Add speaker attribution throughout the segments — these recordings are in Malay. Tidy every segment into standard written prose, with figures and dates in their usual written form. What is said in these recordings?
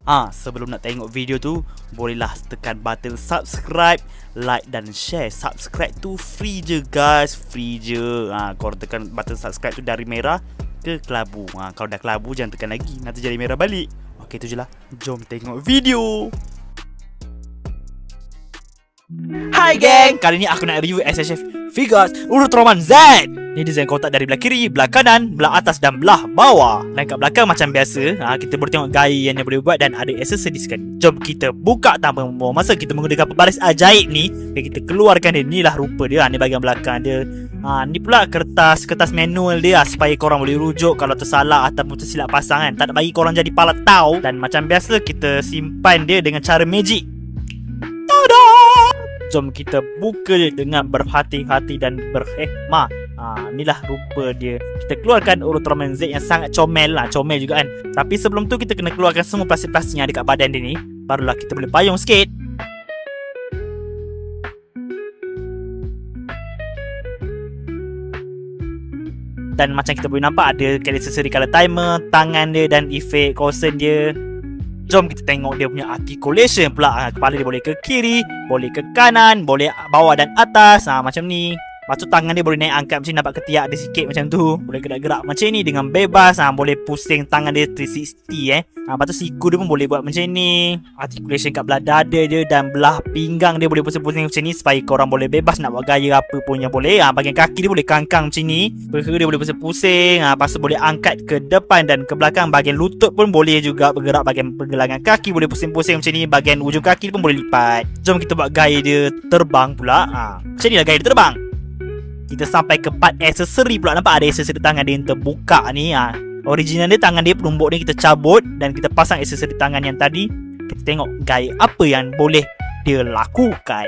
Speaker 1: Sebelum nak tengok video tu, bolehlah tekan button subscribe, like dan share. Subscribe tu free je guys, free je. Korang tekan button subscribe tu dari merah ke kelabu. Kalau dah kelabu jangan tekan lagi, nanti jadi merah balik. Okey, tu je lah. Jom tengok video. Hai geng, kali ni aku nak review SHF Figures Ultraman Z. Ni design kotak dari belah kiri, belah kanan, belah atas dan belah bawah. Dan kat belakang macam biasa, kita boleh tengok gaya yang dia boleh buat dan ada aksesori sekali. Jom kita buka tanpa membuang masa. Kita menggunakan pembaris ajaib ni. Kita keluarkan dia. Inilah rupa dia. Ni bahagian belakang dia. Ni pula kertas manual dia, supaya korang boleh rujuk kalau tersalah ataupun tersilap pasang kan. Tak nak bagi korang jadi pala tahu. Dan macam biasa kita simpan dia dengan cara magic. Tada! Jom kita buka dia dengan berhati-hati dan berhikmah. Inilah rupa dia. Kita keluarkan Ultraman Z yang sangat comel lah. Comel juga kan. Tapi sebelum tu kita kena keluarkan semua plastik-plastik yang ada kat badan dia ni. Barulah kita boleh payung sikit. Dan macam kita boleh nampak ada aksesori color timer, tangan dia dan efek caution dia. Jom kita tengok dia punya articulation pula. Kepala dia boleh ke kiri, boleh ke kanan, boleh bawah dan atas. Macam ni. Lepas tu tangan dia boleh naik angkat macam ni, nampak ketiak dia sikit macam tu. Boleh gerak-gerak macam ni dengan bebas. Boleh pusing tangan dia 360 Lepas tu siku dia pun boleh buat macam ni. Articulation kat belah dada dia dan belah pinggang dia boleh pusing-pusing macam ni, supaya korang boleh bebas nak buat gaya apa pun yang boleh. Bahagian kaki dia boleh kangkang macam ni. Peha dia boleh pusing-pusing. Lepas tu boleh angkat ke depan dan ke belakang. Bahagian lutut pun boleh juga bergerak. Bahagian pergelangan kaki boleh pusing-pusing macam ni. Bahagian ujung kaki pun boleh lipat. Jom kita buat gaya dia terbang pula. Macam ni lah gaya dia terbang. Kita sampai ke part aksesori pula. Nampak ada aksesori tangan dia yang terbuka ni. Original dia, tangan dia penumbuk ni kita cabut dan kita pasang aksesori tangan yang tadi. Kita tengok gaya apa yang boleh dia lakukan.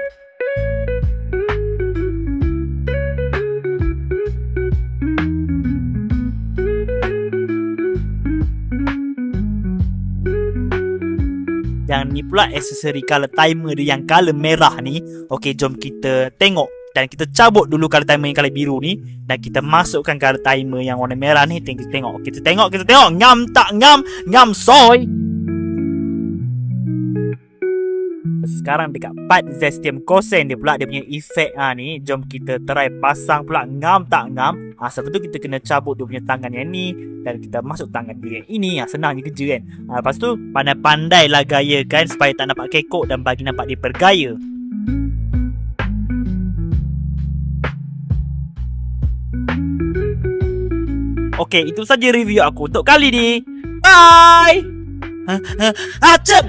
Speaker 1: Yang ni pula aksesori color timer dia yang color merah ni. Okey, jom kita tengok. Dan kita cabut dulu color timer yang color biru ni. Dan kita masukkan color timer yang warna merah ni. Kita tengok. Kita tengok. Ngam tak ngam. Ngam soy. Sekarang dekat part Zestium Kosen dia pula. Dia punya efek ni. Jom kita try pasang pula. Ngam tak ngam. Sebab tu kita kena cabut dia punya tangan yang ni. Dan kita masuk tangan dia yang ini. Senang je kerja kan. Lepas tu pandai-pandai lah gaya kan. Supaya tak nampak kekok dan bagi nampak dia bergaya. Okey, itu saja review aku untuk kali ni. Bye. Acep.